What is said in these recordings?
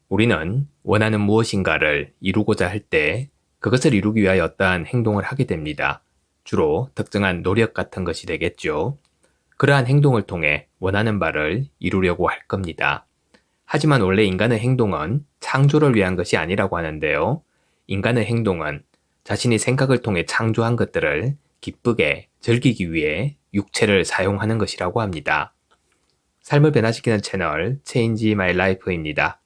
우리는 원하는 무엇인가를 이루고자 할 때 그것을 이루기 위하여 어떠한 행동을 하게 됩니다. 주로 특정한 노력 같은 것이 되겠죠. 그러한 행동을 통해 원하는 바를 이루려고 할 겁니다. 하지만 원래 인간의 행동은 창조를 위한 것이 아니라고 하는데요. 인간의 행동은 자신이 생각을 통해 창조한 것들을 기쁘게 즐기기 위해 육체를 사용하는 것이라고 합니다. 삶을 변화시키는 채널 Change My Life입니다.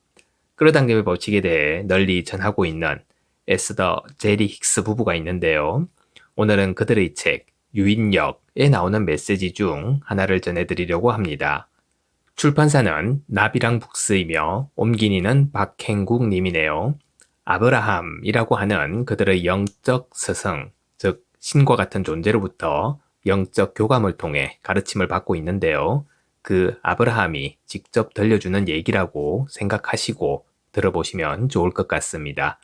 끌어당김의 법칙에 대해 널리 전하고 있는 에스더 제리 힉스 부부가 있는데요. 오늘은 그들의 책 유인력에 나오는 메시지 중 하나를 전해드리려고 합니다. 출판사는 나비랑 북스이며 옮긴이는 박행국 님이네요. 아브라함이라고 하는 그들의 영적 스승, 즉 신과 같은 존재로부터 영적 교감을 통해 가르침을 받고 있는데요. 그 아브라함이 직접 들려주는 얘기라고 생각하시고 들어보시면 좋을 것 같습니다.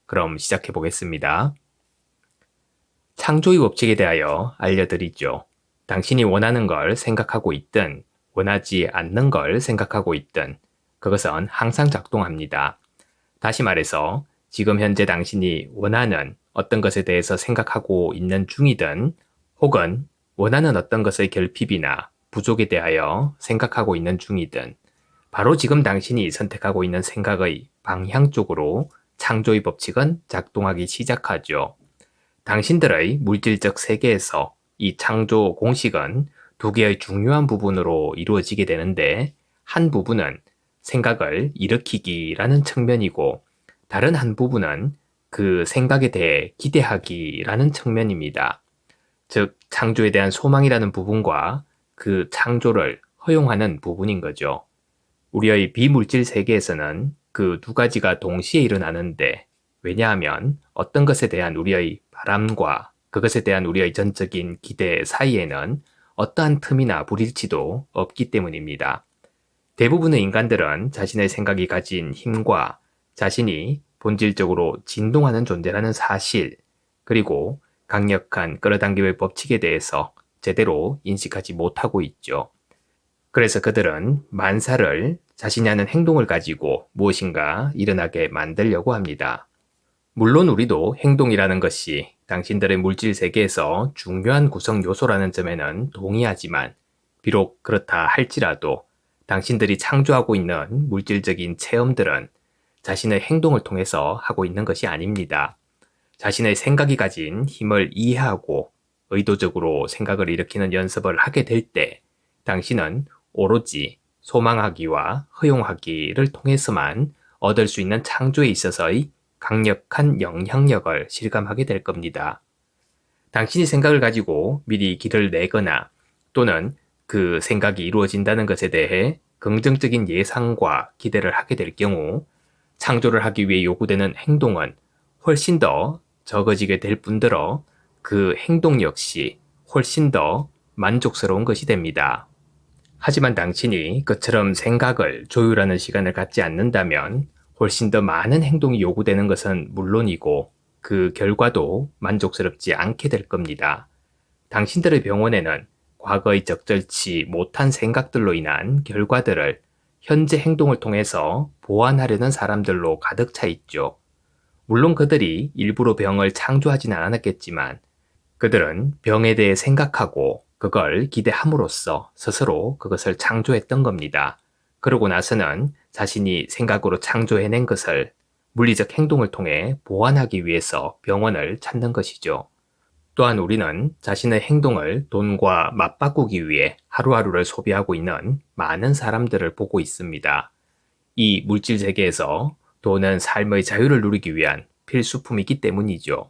그럼 시작해 보겠습니다. 창조의 법칙에 대하여 알려드리죠. 당신이 원하는 걸 생각하고 있든 원하지 않는 걸 생각하고 있든 그것은 항상 작동합니다. 다시 말해서 지금 현재 당신이 원하는 어떤 것에 대해서 생각하고 있는 중이든 혹은 원하는 어떤 것의 결핍이나 부족에 대하여 생각하고 있는 중이든 바로 지금 당신이 선택하고 있는 생각의 방향 쪽으로 창조의 법칙은 작동하기 시작하죠. 당신들의 물질적 세계에서 이 창조 공식은 두 개의 중요한 부분으로 이루어지게 되는데 한 부분은 생각을 일으키기라는 측면이고 다른 한 부분은 그 생각에 대해 기대하기라는 측면입니다. 즉 창조에 대한 소망이라는 부분과 그 창조를 허용하는 부분인 거죠. 우리의 비물질 세계에서는 그 두 가지가 동시에 일어나는데 왜냐하면 어떤 것에 대한 우리의 바람과 그것에 대한 우리의 전적인 기대 사이에는 어떠한 틈이나 불일치도 없기 때문입니다. 대부분의 인간들은 자신의 생각이 가진 힘과 자신이 본질적으로 진동하는 존재라는 사실, 그리고 강력한 끌어당김의 법칙에 대해서 제대로 인식하지 못하고 있죠. 그래서 그들은 만사를 자신이 하는 행동을 가지고 무엇인가 일어나게 만들려고 합니다. 물론 우리도 행동이라는 것이 당신들의 물질 세계에서 중요한 구성 요소라는 점에는 동의하지만 비록 그렇다 할지라도 당신들이 창조하고 있는 물질적인 체험들은 자신의 행동을 통해서 하고 있는 것이 아닙니다. 자신의 생각이 가진 힘을 이해하고 의도적으로 생각을 일으키는 연습을 하게 될 때 당신은 오로지 소망하기와 허용하기를 통해서만 얻을 수 있는 창조에 있어서의 강력한 영향력을 실감하게 될 겁니다. 당신이 생각을 가지고 미리 길을 내거나 또는 그 생각이 이루어진다는 것에 대해 긍정적인 예상과 기대를 하게 될 경우 창조를 하기 위해 요구되는 행동은 훨씬 더 적어지게 될 뿐더러 그 행동 역시 훨씬 더 만족스러운 것이 됩니다. 하지만 당신이 그처럼 생각을 조율하는 시간을 갖지 않는다면 훨씬 더 많은 행동이 요구되는 것은 물론이고 그 결과도 만족스럽지 않게 될 겁니다. 당신들의 병원에는 과거의 적절치 못한 생각들로 인한 결과들을 현재 행동을 통해서 보완하려는 사람들로 가득 차 있죠. 물론 그들이 일부러 병을 창조하지는 않았겠지만 그들은 병에 대해 생각하고 그걸 기대함으로써 스스로 그것을 창조했던 겁니다. 그러고 나서는 자신이 생각으로 창조해낸 것을 물리적 행동을 통해 보완하기 위해서 병원을 찾는 것이죠. 또한 우리는 자신의 행동을 돈과 맞바꾸기 위해 하루하루를 소비하고 있는 많은 사람들을 보고 있습니다. 이 물질 세계에서 돈은 삶의 자유를 누리기 위한 필수품이기 때문이죠.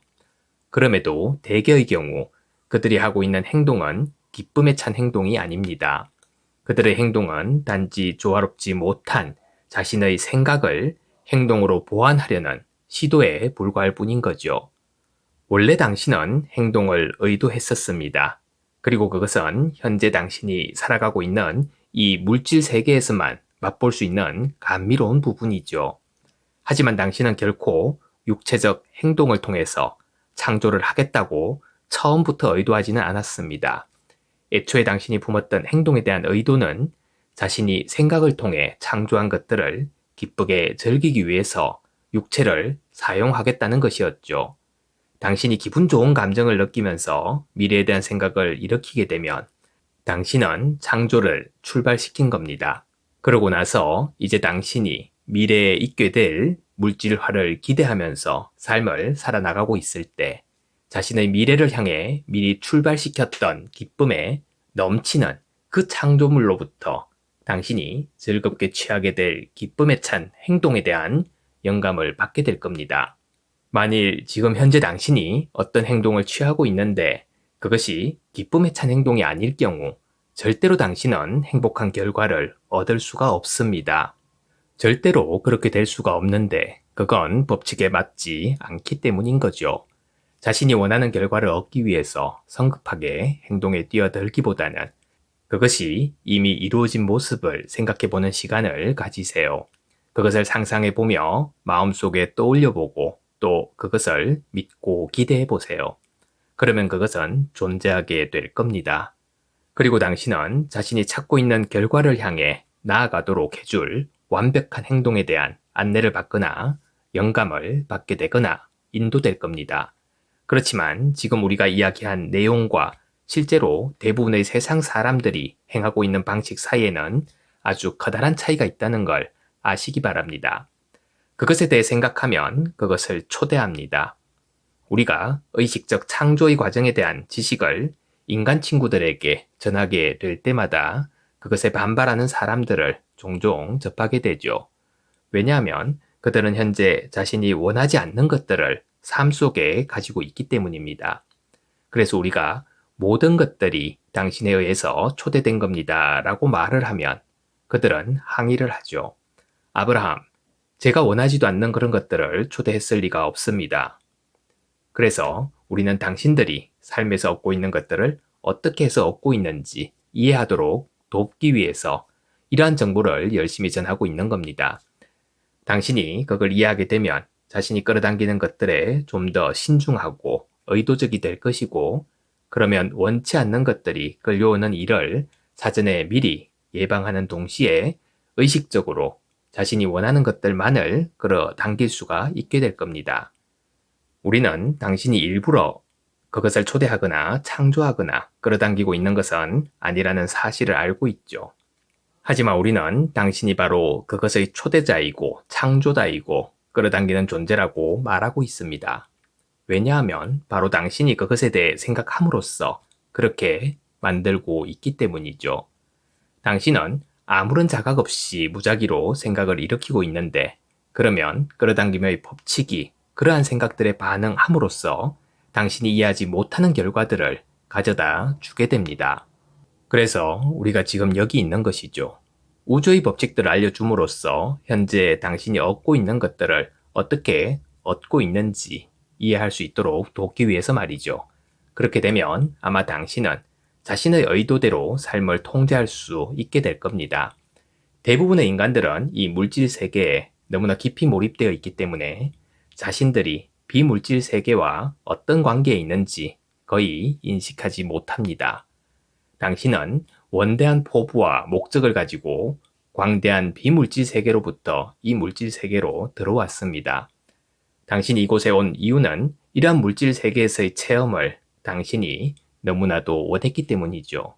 그럼에도 대개의 경우 그들이 하고 있는 행동은 기쁨에 찬 행동이 아닙니다. 그들의 행동은 단지 조화롭지 못한 자신의 생각을 행동으로 보완하려는 시도에 불과할 뿐인 거죠. 원래 당신은 행동을 의도했었습니다. 그리고 그것은 현재 당신이 살아가고 있는 이 물질 세계에서만 맛볼 수 있는 감미로운 부분이죠. 하지만 당신은 결코 육체적 행동을 통해서 창조를 하겠다고 처음부터 의도하지는 않았습니다. 애초에 당신이 품었던 행동에 대한 의도는 자신이 생각을 통해 창조한 것들을 기쁘게 즐기기 위해서 육체를 사용하겠다는 것이었죠. 당신이 기분 좋은 감정을 느끼면서 미래에 대한 생각을 일으키게 되면 당신은 창조를 출발시킨 겁니다. 그러고 나서 이제 당신이 미래에 있게 될 물질화를 기대하면서 삶을 살아나가고 있을 때 자신의 미래를 향해 미리 출발시켰던 기쁨에 넘치는 그 창조물로부터 당신이 즐겁게 취하게 될 기쁨에 찬 행동에 대한 영감을 받게 될 겁니다. 만일 지금 현재 당신이 어떤 행동을 취하고 있는데 그것이 기쁨에 찬 행동이 아닐 경우 절대로 당신은 행복한 결과를 얻을 수가 없습니다. 절대로 그렇게 될 수가 없는데 그건 법칙에 맞지 않기 때문인 거죠. 자신이 원하는 결과를 얻기 위해서 성급하게 행동에 뛰어들기보다는 그것이 이미 이루어진 모습을 생각해보는 시간을 가지세요. 그것을 상상해보며 마음속에 떠올려보고 또 그것을 믿고 기대해보세요. 그러면 그것은 존재하게 될 겁니다. 그리고 당신은 자신이 찾고 있는 결과를 향해 나아가도록 해줄 완벽한 행동에 대한 안내를 받거나 영감을 받게 되거나 인도될 겁니다. 그렇지만 지금 우리가 이야기한 내용과 실제로 대부분의 세상 사람들이 행하고 있는 방식 사이에는 아주 커다란 차이가 있다는 걸 아시기 바랍니다. 그것에 대해 생각하면 그것을 초대합니다. 우리가 의식적 창조의 과정에 대한 지식을 인간 친구들에게 전하게 될 때마다 그것에 반발하는 사람들을 종종 접하게 되죠. 왜냐하면 그들은 현재 자신이 원하지 않는 것들을 삶 속에 가지고 있기 때문입니다. 그래서 우리가 모든 것들이 당신에 의해서 초대된 겁니다 라고 말을 하면 그들은 항의를 하죠. 아브라함, 제가 원하지도 않는 그런 것들을 초대했을 리가 없습니다. 그래서 우리는 당신들이 삶에서 얻고 있는 것들을 어떻게 해서 얻고 있는지 이해하도록 돕기 위해서 이러한 정보를 열심히 전하고 있는 겁니다. 당신이 그걸 이해하게 되면 자신이 끌어당기는 것들에 좀 더 신중하고 의도적이 될 것이고 그러면 원치 않는 것들이 끌려오는 일을 사전에 미리 예방하는 동시에 의식적으로 자신이 원하는 것들만을 끌어당길 수가 있게 될 겁니다. 우리는 당신이 일부러 그것을 초대하거나 창조하거나 끌어당기고 있는 것은 아니라는 사실을 알고 있죠. 하지만 우리는 당신이 바로 그것의 초대자이고 창조자이고 끌어당기는 존재라고 말하고 있습니다. 왜냐하면 바로 당신이 그것에 대해 생각함으로써 그렇게 만들고 있기 때문이죠. 당신은 아무런 자각 없이 무작위로 생각을 일으키고 있는데 그러면 끌어당김의 법칙이 그러한 생각들에 반응함으로써 당신이 이해하지 못하는 결과들을 가져다 주게 됩니다. 그래서 우리가 지금 여기 있는 것이죠. 우주의 법칙들을 알려줌으로써 현재 당신이 얻고 있는 것들을 어떻게 얻고 있는지 이해할 수 있도록 돕기 위해서 말이죠. 그렇게 되면 아마 당신은 자신의 의도대로 삶을 통제할 수 있게 될 겁니다. 대부분의 인간들은 이 물질 세계에 너무나 깊이 몰입되어 있기 때문에 자신들이 비물질 세계와 어떤 관계에 있는지 거의 인식하지 못합니다. 당신은 원대한 포부와 목적을 가지고 광대한 비물질 세계로부터 이 물질 세계로 들어왔습니다. 당신이 이곳에 온 이유는 이러한 물질 세계에서의 체험을 당신이 너무나도 원했기 때문이죠.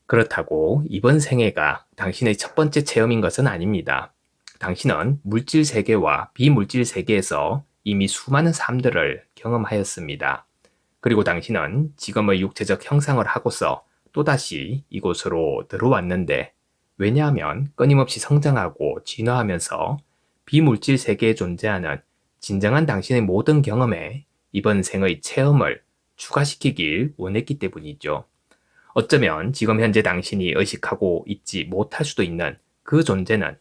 그렇다고 이번 생애가 당신의 첫 번째 체험인 것은 아닙니다. 당신은 물질 세계와 비물질 세계에서 이미 수많은 삶들을 경험하였습니다. 그리고 당신은 지금의 육체적 형상을 하고서 또다시 이곳으로 들어왔는데 왜냐하면 끊임없이 성장하고 진화하면서 비물질 세계에 존재하는 진정한 당신의 모든 경험에 이번 생의 체험을 추가시키길 원했기 때문이죠. 어쩌면 지금 현재 당신이 의식하고 있지 못할 수도 있는 그 존재는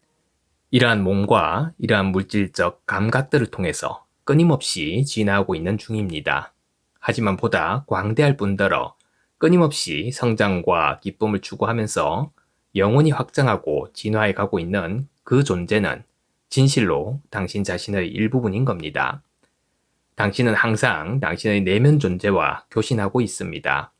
이러한 몸과 이러한 물질적 감각들을 통해서 끊임없이 진화하고 있는 중입니다. 하지만 보다 광대할 뿐더러 끊임없이 성장과 기쁨을 추구하면서 영원히 확장하고 진화해 가고 있는 그 존재는 진실로 당신 자신의 일부분인 겁니다. 당신은 항상 당신의 내면 존재와 교신하고 있습니다.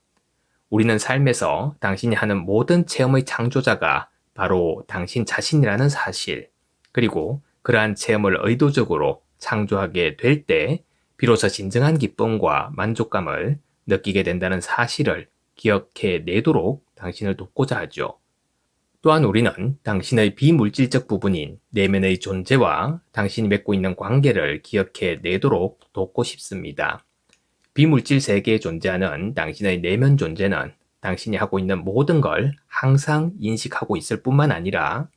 우리는 삶에서 당신이 하는 모든 체험의 창조자가 바로 당신 자신이라는 사실, 그리고 그러한 체험을 의도적으로 창조하게 될 때 비로소 진정한 기쁨과 만족감을 느끼게 된다는 사실을 기억해 내도록 당신을 돕고자 하죠. 또한 우리는 당신의 비물질적 부분인 내면의 존재와 당신이 맺고 있는 관계를 기억해 내도록 돕고 싶습니다. 비물질 세계에 존재하는 당신의 내면 존재는 당신이 하고 있는 모든 걸 항상 인식하고 있을 뿐만 아니라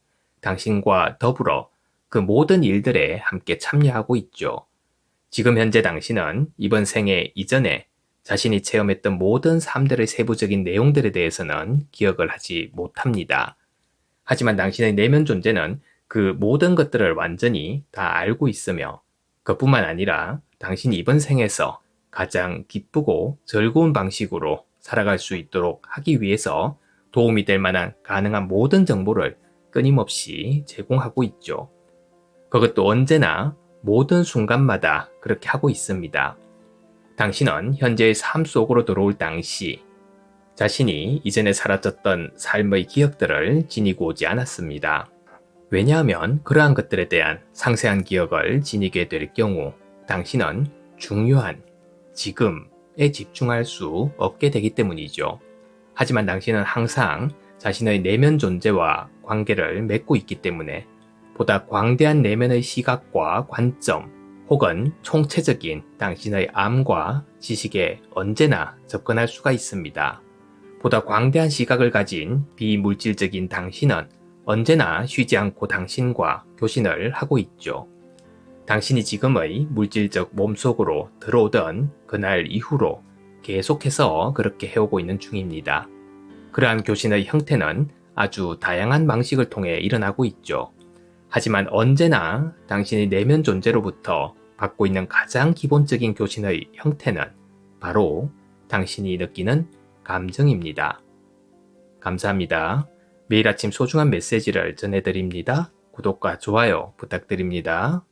당신과 더불어 그 모든 일들에 함께 참여하고 있죠. 지금 현재 당신은 이번 생애 이전에 자신이 체험했던 모든 삶들의 세부적인 내용들에 대해서는 기억을 하지 못합니다. 하지만 당신의 내면 존재는 그 모든 것들을 완전히 다 알고 있으며 그뿐만 아니라 당신이 이번 생에서 가장 기쁘고 즐거운 방식으로 살아갈 수 있도록 하기 위해서 도움이 될 만한 가능한 모든 정보를 끊임없이 제공하고 있죠. 그것도 언제나 모든 순간마다 그렇게 하고 있습니다. 당신은 현재의 삶 속으로 들어올 당시 자신이 이전에 살았었던 삶의 기억들을 지니고 오지 않았습니다. 왜냐하면 그러한 것들에 대한 상세한 기억을 지니게 될 경우 당신은 중요한 지금에 집중할 수 없게 되기 때문이죠. 하지만 당신은 항상 자신의 내면 존재와 관계를 맺고 있기 때문에 보다 광대한 내면의 시각과 관점 혹은 총체적인 당신의 암과 지식에 언제나 접근할 수가 있습니다. 보다 광대한 시각을 가진 비물질적인 당신은 언제나 쉬지 않고 당신과 교신을 하고 있죠. 당신이 지금의 물질적 몸속으로 들어오던 그날 이후로 계속해서 그렇게 해오고 있는 중입니다. 그러한 교신의 형태는 아주 다양한 방식을 통해 일어나고 있죠. 하지만 언제나 당신의 내면 존재로부터 받고 있는 가장 기본적인 교신의 형태는 바로 당신이 느끼는 감정입니다. 감사합니다. 매일 아침 소중한 메시지를 전해드립니다. 구독과 좋아요 부탁드립니다.